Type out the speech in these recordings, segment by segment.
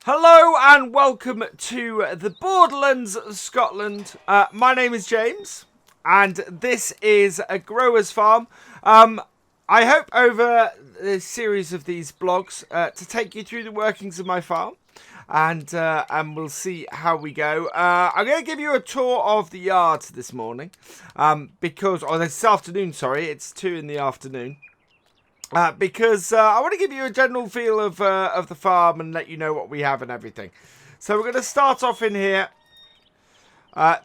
Hello and welcome to the Borderlands of Scotland. My name is James and this is a grower's farm. I hope over a series of these blogs to take you through the workings of my farm and we'll see how we go. I'm going to give you a tour of the yard this morning this afternoon, sorry, it's 2 in the afternoon. Because I want to give you a general feel of the farm and let you know what we have and everything. So we're going to start off in here.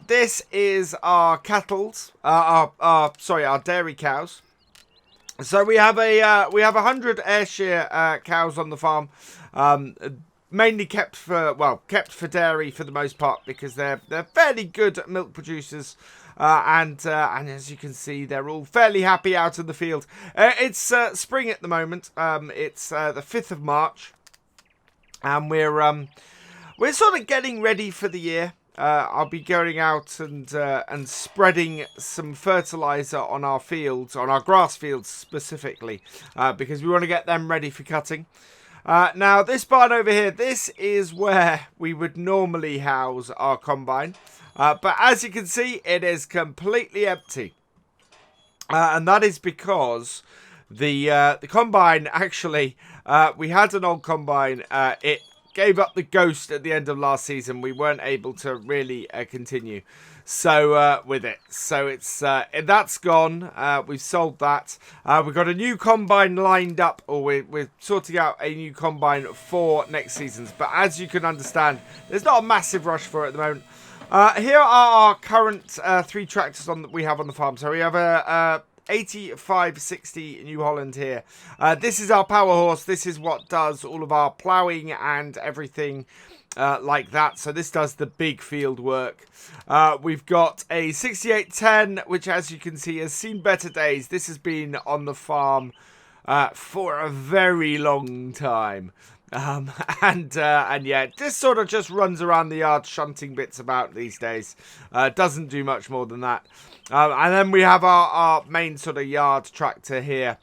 This is our cattle's, our dairy cows. So we have 100 Ayrshire cows on the farm, mainly kept for dairy for the most part because they're fairly good milk producers. And as you can see, they're all fairly happy out in the field. It's spring at the moment. It's the 5th of March, and we're sort of getting ready for the year. I'll be going out and spreading some fertilizer on our fields, on our grass fields specifically, because we want to get them ready for cutting. Now, this barn over here, this is where we would normally house our combine. But as you can see, it is completely empty. And that is because the combine, actually, we had an old combine. It gave up the ghost at the end of last season. We weren't able to really continue with it. So that's gone. We've sold that. We've got a new combine lined up, or we're sorting out a new combine for next season's. But as you can understand, there's not a massive rush for it at the moment. Here are our current 3 tractors that we have on the farm. So we have a 8560 New Holland here. This is our power horse. This is what does all of our ploughing and everything like that. So this does the big field work. We've got a 6810, which as you can see has seen better days. This has been on the farm for a very long time. And yeah, this sort of just runs around the yard shunting bits about these days. Doesn't do much more than that. And then we have our main sort of yard tractor here.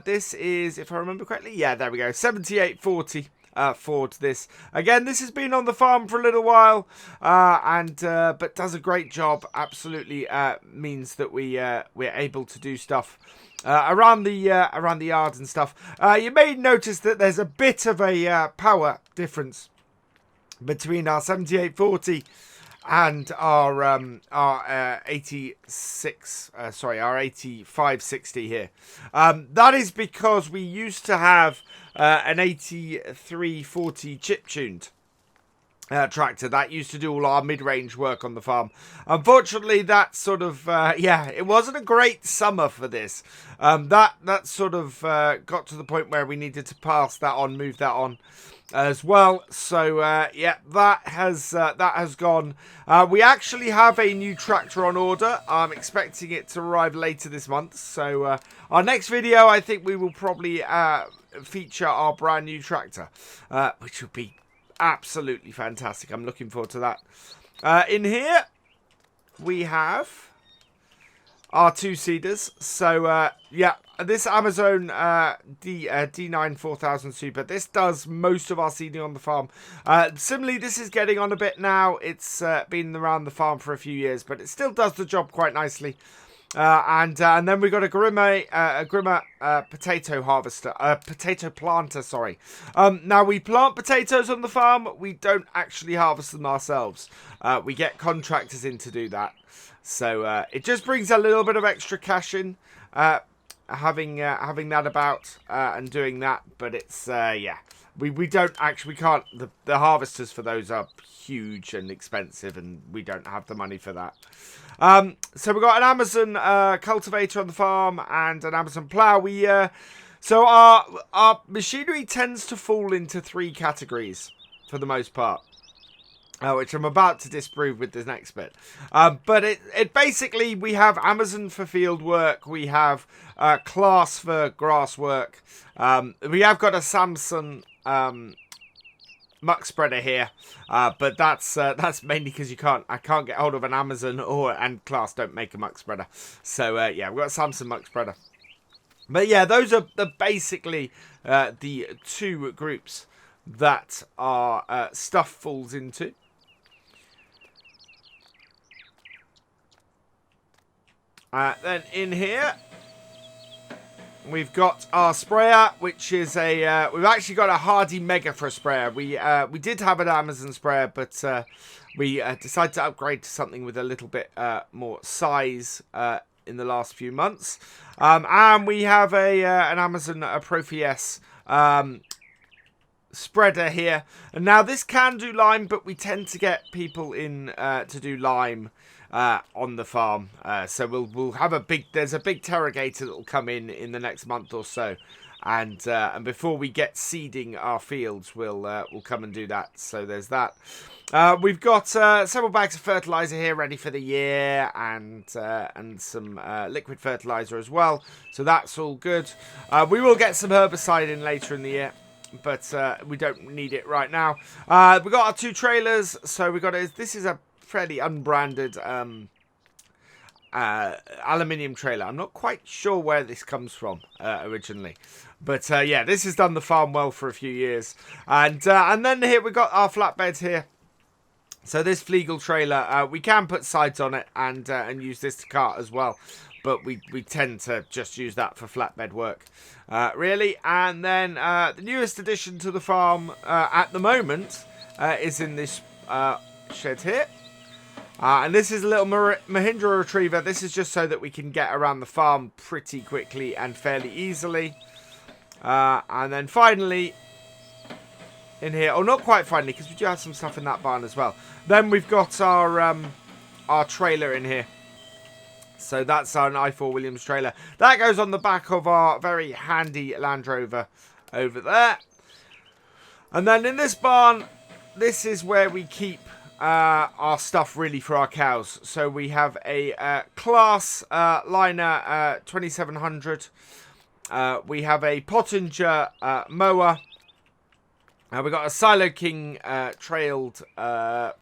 This is, if I remember correctly, yeah, there we go, 7840 Ford. This again, this has been on the farm for a little while, but does a great job. Absolutely means that we're able to do stuff around the yard and stuff. You may notice that there's a bit of a power difference between our 7840 and our 8560 here. That is because we used to have an 8340 chip tuned tractor that used to do all our mid-range work on the farm. Unfortunately, that sort of it wasn't a great summer for this. That sort of got to the point where we needed to pass that on, move that on as well. So yeah, that has gone. We actually have a new tractor on order. I'm expecting it to arrive later this month. So our next video, I think we will probably feature our brand new tractor, which will be absolutely fantastic. I'm looking forward to that. In here we have our 2 seeders. So yeah, this Amazon D9 4000 Super, this does most of our seeding on the farm. Similarly, this is getting on a bit now. It's been around the farm for a few years, but it still does the job quite nicely. And then we've got a Grimmer potato harvester, potato planter, sorry. Now, we plant potatoes on the farm. We don't actually harvest them ourselves. We get contractors in to do that. So it just brings a little bit of extra cash in, having that about and doing that. But it's, yeah, we don't actually, we can't, the harvesters for those are huge and expensive, and we don't have the money for that. So we've got an Amazon cultivator on the farm and an Amazon plough. So our machinery tends to fall into 3 categories for the most part, which I'm about to disprove with this next bit. But it basically, we have Amazon for field work, we have Class for grass work, we have got a Samsung muck spreader here, but that's mainly because I can't get hold of an Amazon and Class don't make a muck spreader. So yeah, we've got a Samsung muck spreader. But yeah, those are basically the 2 groups that our stuff falls into. Then in here, we've got our sprayer, which is a... we've actually got a Hardy Mega for a sprayer. We did have an Amazon sprayer, but we decided to upgrade to something with a little bit more size in the last few months. And we have an Amazon Profi S spreader here. And now this can do lime, but we tend to get people in to do lime on the farm, so we'll have there's a big Terrogator that will come in the next month or so, and before we get seeding our fields, we'll come and do that. So there's that. We've got several bags of fertilizer here ready for the year, and some liquid fertilizer as well. So that's all good. We will get some herbicide in later in the year, but we don't need it right now. We've got our 2 trailers. So we got this is a fairly unbranded aluminium trailer. I'm not quite sure where this comes from originally, but yeah, this has done the farm well for a few years. And then here we got our flatbeds here. So this Flegel trailer, we can put sides on it and use this to cart as well, but we tend to just use that for flatbed work, really. And then the newest addition to the farm at the moment is in this shed here. And this is a little Mahindra retriever. This is just so that we can get around the farm pretty quickly and fairly easily. And then finally, in here, oh, not quite finally, because we do have some stuff in that barn as well. Then we've got our trailer in here. So that's our i4 Williams trailer. That goes on the back of our very handy Land Rover over there. And then in this barn, this is where we keep our stuff really for our cows. So we have a class liner 2700. We have a Pottinger mower. We've got a Silo King trailed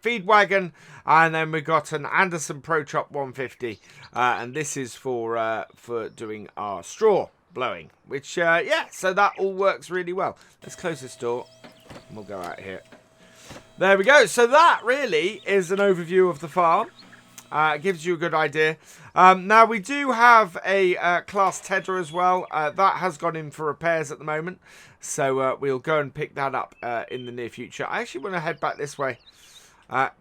feed wagon, and then we've got an Andersen Pro Chop 150, and this is for doing our straw blowing. Which yeah, so that all works really well. Let's close this door, and we'll go out here. There we go. So that really is an overview of the farm. It gives you a good idea. Now we do have a class Tedder as well. That has gone in for repairs at the moment. So we'll go and pick that up in the near future. I actually want to head back this way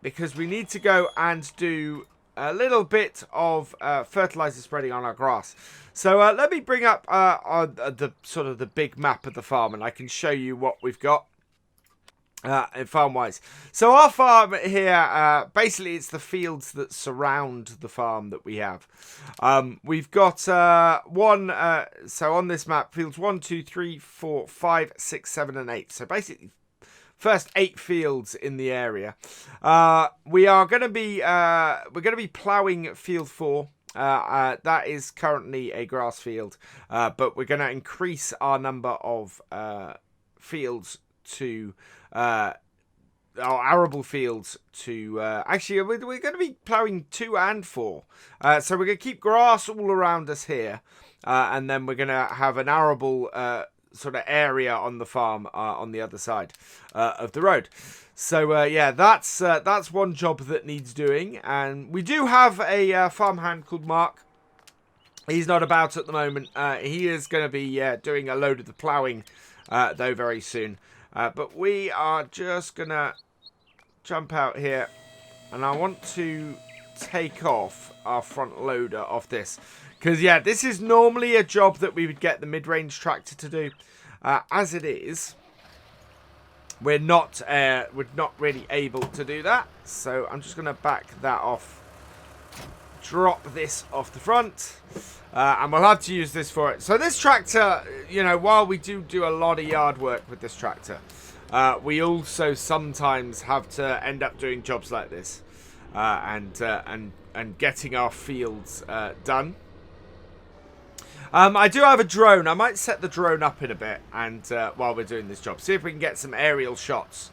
because we need to go and do a little bit of fertilizer spreading on our grass. So let me bring up the sort of the big map of the farm, and I can show you what we've got. Farm wise, so our farm here, basically it's the fields that surround the farm that we have. We've got so on this map, fields 1, 2, 3, 4, 5, 6, 7 and 8. So basically first 8 fields in the area. We are going to be ploughing field 4. That is currently a grass field, but we're going to increase our number of fields to our arable fields to actually we're going to be ploughing 2 and 4, so we're going to keep grass all around us here, and then we're going to have an arable sort of area on the farm on the other side of the road. So yeah, that's one job that needs doing, and we do have a farmhand called Mark. He's not about at the moment. He is going to be doing a load of the ploughing though very soon. But we are just going to jump out here, and I want to take off our front loader off this. Because, yeah, this is normally a job that we would get the mid-range tractor to do. As it is, we're not really able to do that. So I'm just going to back that off. Drop this off the front. And we'll have to use this for it. So this tractor, you know, while we do a lot of yard work with this tractor, we also sometimes have to end up doing jobs like this, and getting our fields done. I do have a drone. I might set the drone up in a bit, and while we're doing this job, see if we can get some aerial shots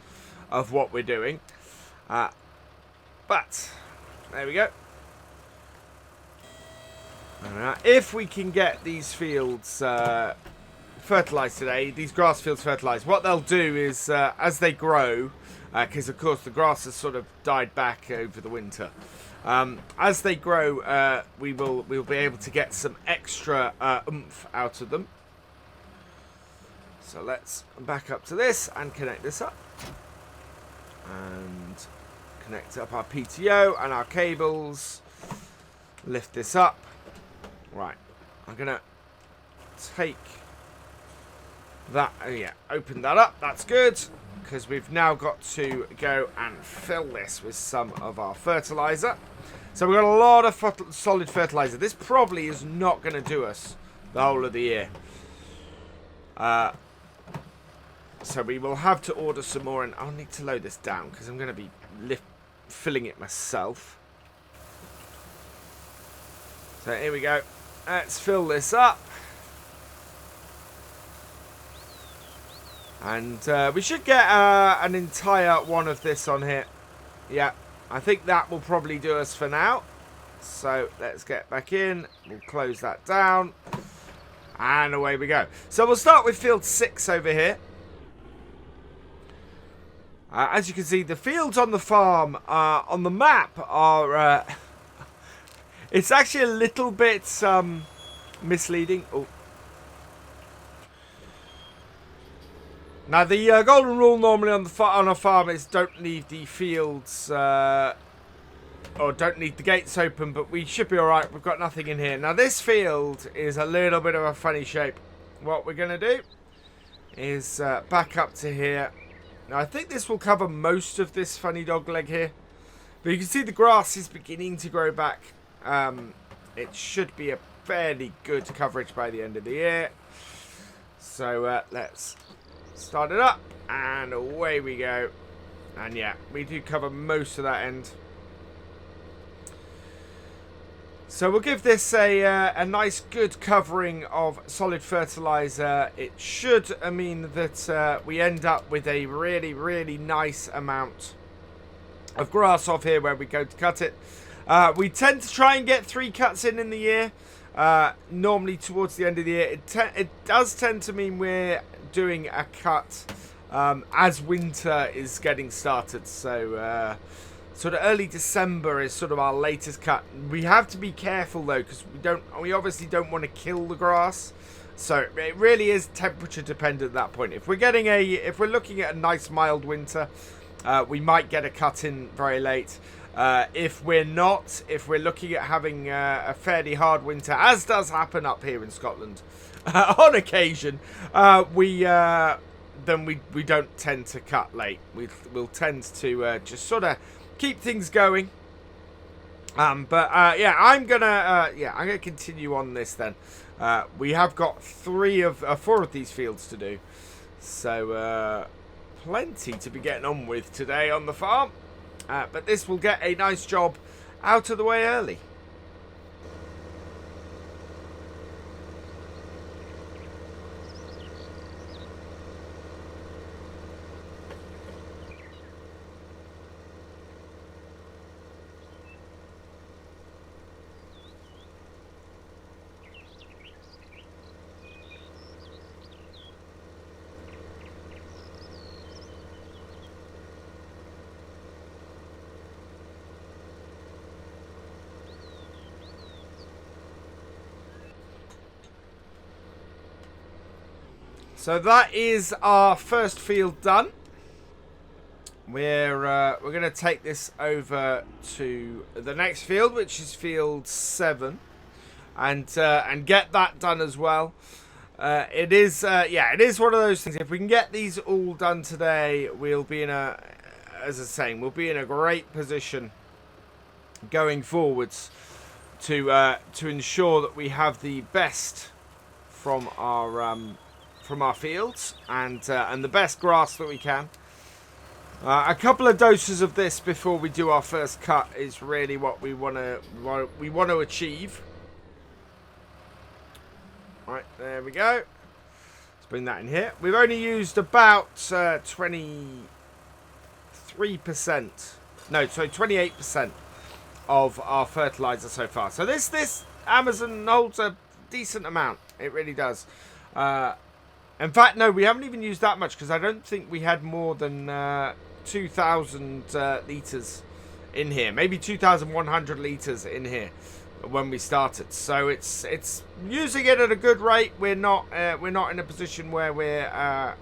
of what we're doing. But there we go. If we can get these fields fertilised today. These grass fields fertilised. What they'll do is, as they grow, because of course the grass has sort of died back over the winter. As they grow, we'll be able to get some extra oomph out of them. So let's back up to this and connect this up. And connect up our PTO and our cables. Lift this up. Right. I'm going to take that. Oh yeah, open that up. That's good. Because we've now got to go and fill this with some of our fertilizer. So we've got a lot of solid fertilizer. This probably is not going to do us the whole of the year. So we will have to order some more, and I'll need to load this down because I'm going to be filling it myself. So here we go. Let's fill this up. And we should get an entire one of this on here. Yeah, I think that will probably do us for now. So let's get back in. We'll close that down. And away we go. So we'll start with field 6 over here. As you can see, the fields on the farm, on the map, are... it's actually a little bit misleading. Oh. Now, the golden rule normally on a farm is don't leave the fields... or don't leave the gates open, but we should be alright. We've got nothing in here. Now, this field is a little bit of a funny shape. What we're going to do is back up to here. Now, I think this will cover most of this funny dog leg here. But you can see the grass is beginning to grow back. It should be a fairly good coverage by the end of the year. So, let's start it up. And away we go. And yeah, we do cover most of that end. So we'll give this a nice good covering of solid fertilizer. It should mean that we end up with a really, really nice amount of grass off here where we go to cut it. We tend to try and get 3 cuts in the year. Normally towards the end of the year. It does tend to mean we're doing a cut as winter is getting started. So... sort of early December is sort of our latest cut. We have to be careful though, because we obviously don't want to kill the grass. So it really is temperature dependent at that point. If we're looking at a nice mild winter, we might get a cut in very late. If we're looking at having a fairly hard winter, as does happen up here in Scotland on occasion, then we don't tend to cut late. We'll tend to just sort of keep things going. Yeah, I'm gonna continue on this then. We have got 4 of these fields to do, so plenty to be getting on with today on the farm. But this will get a nice job out of the way early. So that is our first field done. We're going to take this over to the next field, which is field 7, and get that done as well. It is one of those things. If we can get these all done today, we'll be in a great position going forwards to ensure that we have the best from our fields and the best grass that we can. A couple of doses of this before we do our first cut is really what we want to achieve. Right, there we go. Let's bring that in here. We've only used about 28% of our fertilizer so far. So this Amazon holds a decent amount. It really does. In fact, no, we haven't even used that much because I don't think we had more than 2,000 litres in here. Maybe 2,100 litres in here when we started. So it's using it at a good rate. We're not in a position where we're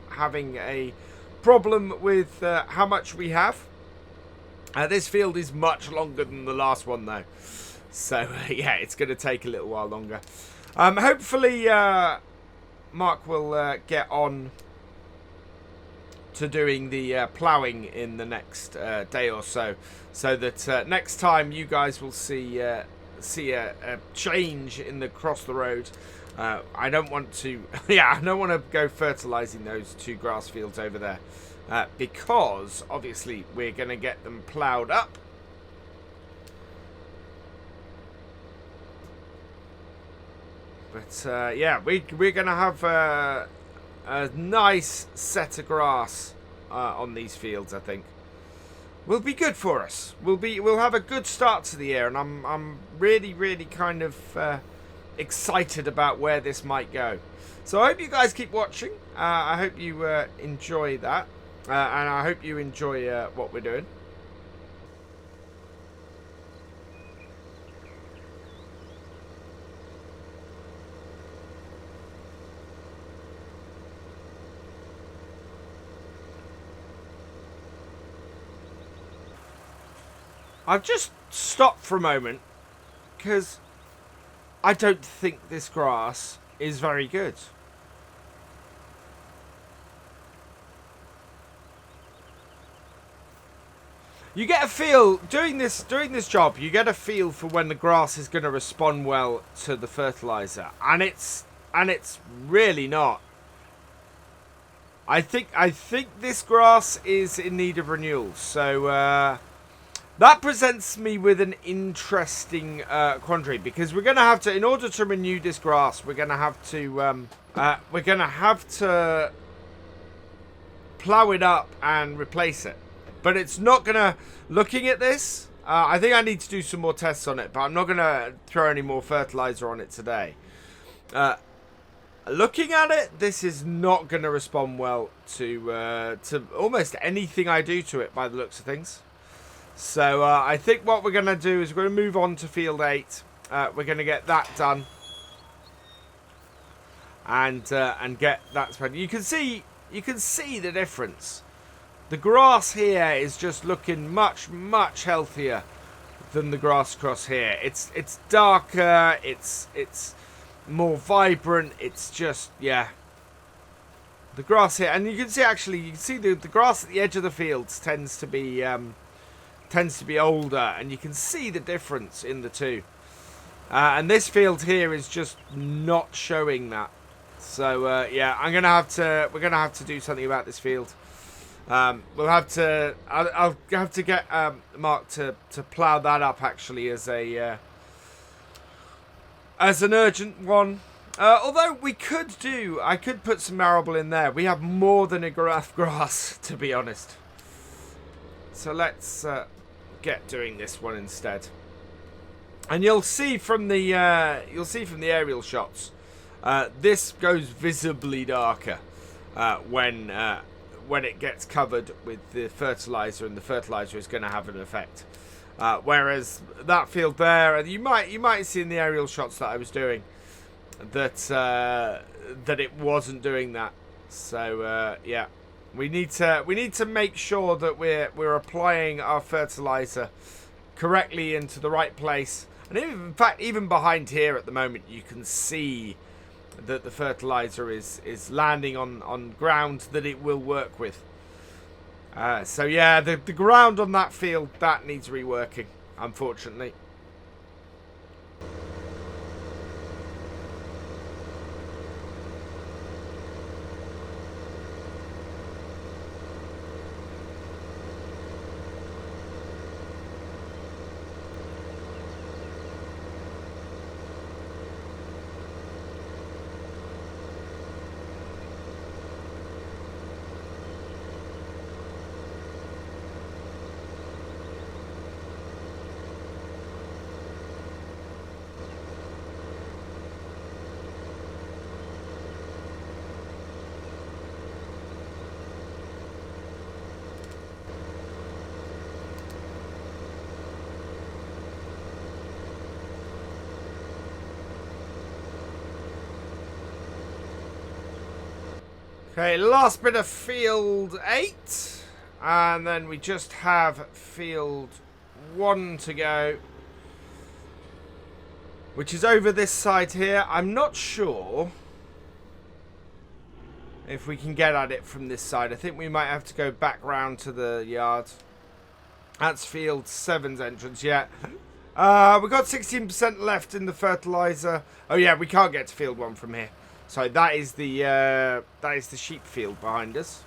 having a problem with how much we have. This field is much longer than the last one though. So yeah, it's going to take a little while longer. Hopefully Mark will get on to doing the ploughing in the next day or so that next time you guys will see a change in the cross the road. I don't want to I don't want to go fertilizing those 2 grass fields over there because obviously we're going to get them ploughed up. But yeah, we're going to have a nice set of grass on these fields. I think will be good for us. We'll have a good start to the year, and I'm really kind of excited about where this might go. So I hope you guys keep watching. I hope you enjoy that, and I hope you enjoy what we're doing. I've just stopped for a moment because I don't think this grass is very good. You get a feel doing this job. You get a feel for when the grass is going to respond well to the fertilizer, and it's really not. I think this grass is in need of renewal. So. That presents me with an interesting quandary, because we're going to have to, in order to renew this grass, we're going to have to plough it up and replace it. But it's not going to, looking at this, I think I need to do some more tests on it, but I'm not going to throw any more fertilizer on it today. Looking at it, this is not going to respond well to almost anything I do to it by the looks of things. So I think what we're going to do is we're going to move on to field 8. We're going to get that done, and get that spread. You can see the difference. The grass here is just looking much healthier than the grass across here. It's darker. It's more vibrant. It's just, yeah. The grass here, and you can see the grass at the edge of the fields tends to be older, and you can see the difference in the two. And this field here is just not showing that. So yeah, we're gonna have to do something about this field. We'll have to. I'll have to get Mark to plough that up actually as an urgent one. Although I could put some arable in there. We have more than enough grass, to be honest. So let's get doing this one instead. And you'll see from the aerial shots, this goes visibly darker when it gets covered with the fertilizer, and the fertilizer is going to have an effect. Whereas that field there, you might see in the aerial shots that I was doing that it wasn't doing that. So yeah. We need to make sure that we're applying our fertilizer correctly into the right place. And in fact, even behind here at the moment, you can see that the fertilizer is landing on ground that it will work with. So yeah, the ground on that field, that needs reworking, unfortunately. Okay, last bit of field 8. And then we just have field 1 to go. Which is over this side here. I'm not sure if we can get at it from this side. I think we might have to go back round to the yard. That's field 7's entrance, yeah. We've got 16% left in the fertilizer. Oh yeah, we can't get to field 1 from here. So that is the sheep field behind us.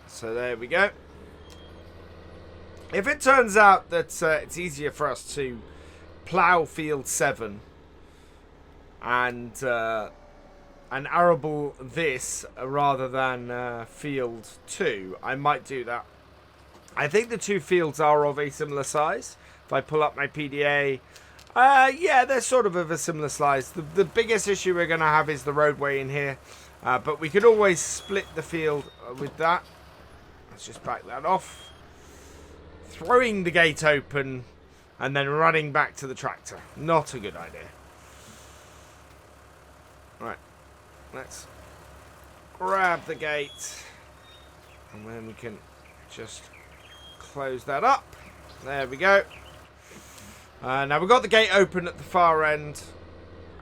So there we go. If it turns out that it's easier for us to plough field 7 and arable this rather than field 2, I might do that. I think the 2 fields are of a similar size. If I pull up my PDA, yeah, they're sort of a similar size. The biggest issue we're going to have is the roadway in here, but we could always split the field with that. Let's just back that off. Throwing the gate open and then running back to the tractor. Not a good idea. Right, let's grab the gate and then we can just close that up. There we go. Now we've got the gate open at the far end,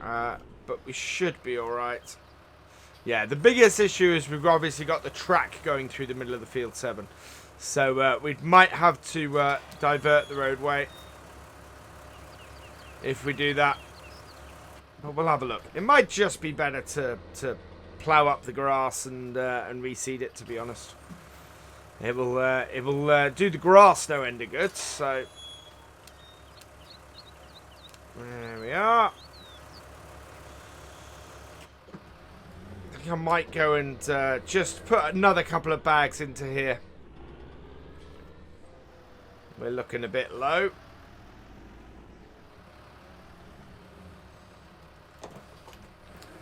but we should be alright. Yeah, the biggest issue is we've obviously got the track going through the middle of the field 7. So we might have to divert the roadway if we do that. But we'll have a look. It might just be better to plough up the grass and reseed it, to be honest. It will do the grass no end of good, so there we are. I think I might go and just put another couple of bags into here. We're looking a bit low.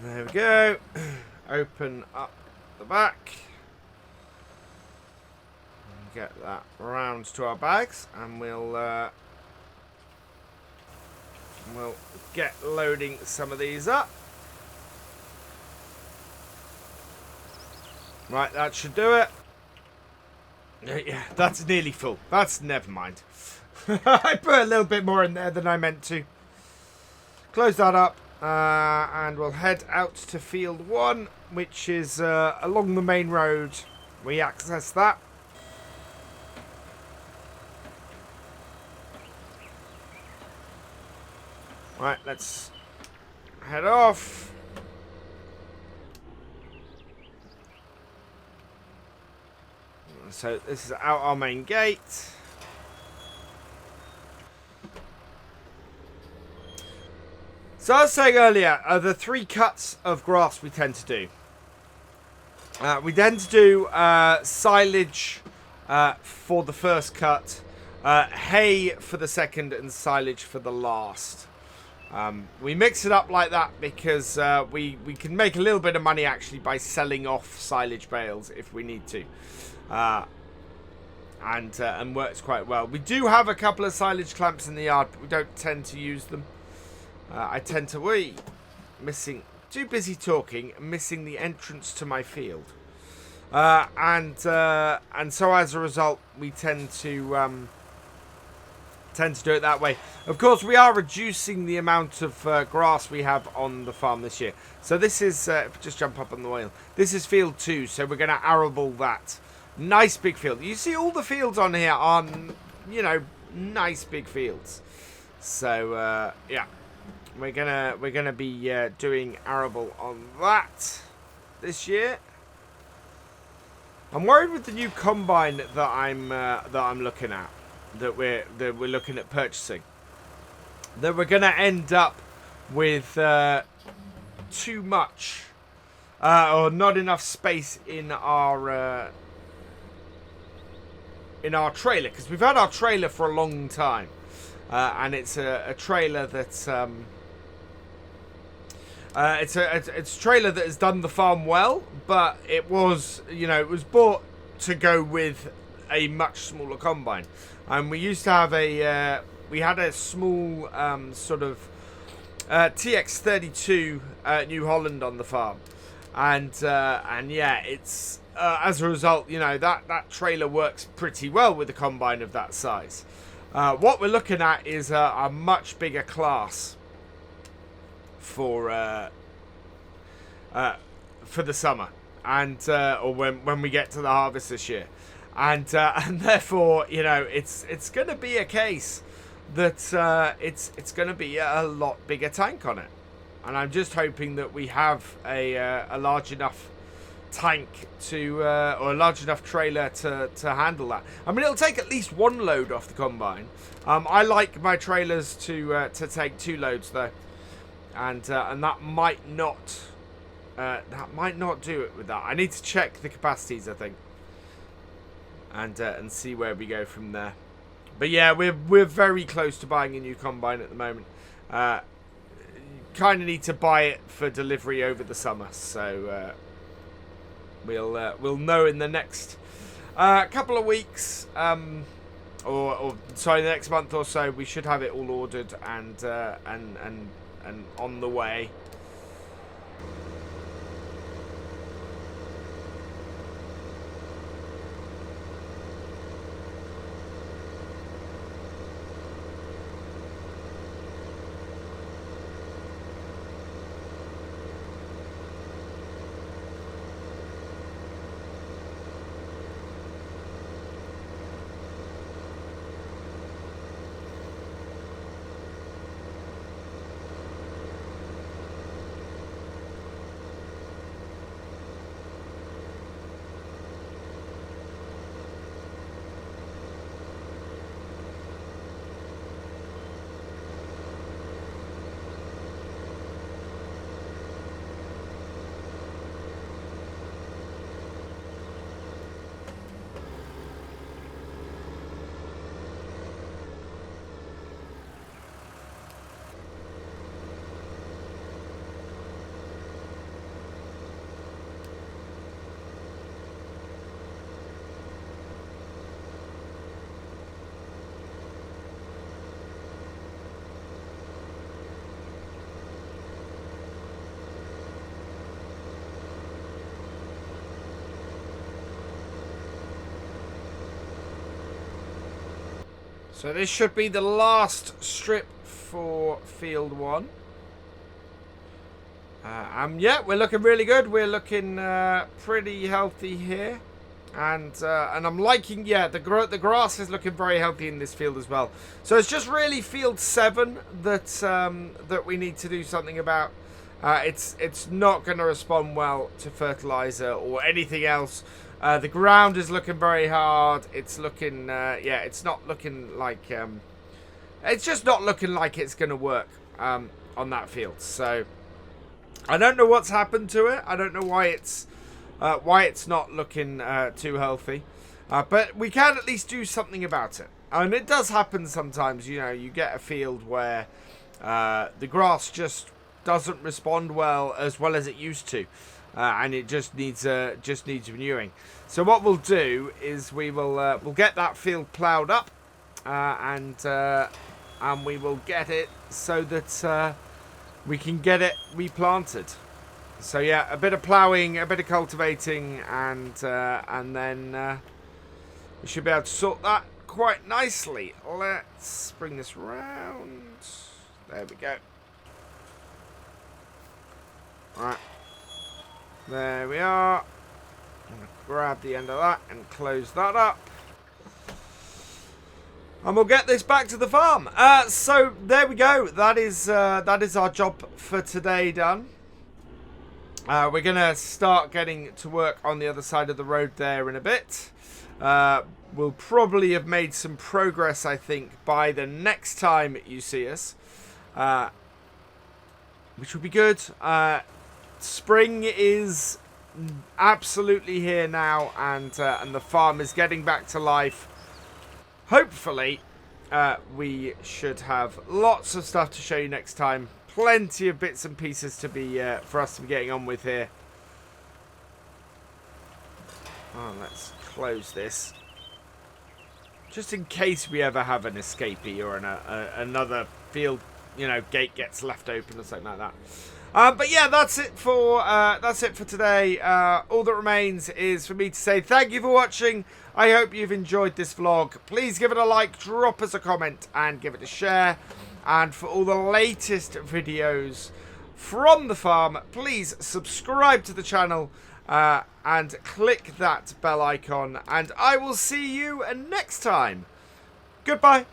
There we go. Open up the back. Get that round to our bags, and we'll get loading some of these up. Right, that should do it. Yeah, that's nearly full. That's never mind. I put a little bit more in there than I meant to. Close that up, and we'll head out to field 1, which is along the main road. We access that. Right, let's head off. So this is out our main gate. So I was saying earlier, the 3 cuts of grass we tend to do. We tend to do silage for the first cut, hay for the second, and silage for the last. We mix it up like that because we can make a little bit of money actually by selling off silage bales if we need to. And works quite well. We do have a couple of silage clamps in the yard, but we don't tend to use them. I tend to too busy talking, missing the entrance to my field, and so as a result, we tend to do it that way. Of course, we are reducing the amount of grass we have on the farm this year. So this is just jump up on the wheel. This is field 2, so we're going to arable that. Nice big field. You see, all the fields on here are, you know, nice big fields. So yeah, we're gonna be doing arable on that this year. I'm worried with the new combine that I'm looking at, that we're looking at purchasing, that we're gonna end up with too much or not enough space in our trailer, because we've had our trailer for a long time, and it's a trailer that's it's a trailer that has done the farm well, but it was, you know, it was bought to go with a much smaller combine. And we used to have we had a small sort of TX32 New Holland on the farm, and yeah, it's as a result, you know, that trailer works pretty well with a combine of that size. What we're looking at is a much bigger class for the summer, and or when we get to the harvest this year, and therefore, you know, it's going to be a case that it's going to be a lot bigger tank on it, and I'm just hoping that we have a large enough tank to or a large enough trailer to handle that. I mean, it'll take at least one load off the combine. I like my trailers to take 2 loads though, and that might not do it with that. I need to check the capacities, I think, and see where we go from there. But yeah, we're very close to buying a new combine at the moment. Kind of need to buy it for delivery over the summer, so we'll know in the next couple of weeks, or sorry, the next month or so. We should have it all ordered and on the way. So this should be the last strip for field 1. Yeah, we're looking really good. We're looking pretty healthy here, and I'm liking. Yeah, the grass is looking very healthy in this field as well. So it's just really field 7 that we need to do something about. It's not going to respond well to fertilizer or anything else. The ground is looking very hard. It's looking, yeah, it's not looking like, it's just not looking like it's going to work on that field. So I don't know what's happened to it. I don't know why it's not looking too healthy. But we can at least do something about it. And it does happen sometimes. You know, you get a field where the grass just doesn't respond well as it used to. And it just needs renewing. So what we'll do is we'll get that field ploughed up, and we will get it so that we can get it replanted. So yeah, a bit of ploughing, a bit of cultivating, and then we should be able to sort that quite nicely. Let's bring this round. There we go. All right. There we are. I'm going to grab the end of that and close that up. And we'll get this back to the farm. So there we go. That is our job for today done. We're going to start getting to work on the other side of the road there in a bit. We'll probably have made some progress, I think, by the next time you see us. Which will be good. Spring is absolutely here now, and the farm is getting back to life. Hopefully, we should have lots of stuff to show you next time. Plenty of bits and pieces to be for us to be getting on with here. Oh, let's close this, just in case we ever have an escapee or another field you know, gate gets left open or something like that. But yeah, that's it for today. All that remains is for me to say thank you for watching. I hope you've enjoyed this vlog. Please give it a like, drop us a comment, and give it a share. And for all the latest videos from the farm, please subscribe to the channel and click that bell icon. And I will see you next time. Goodbye.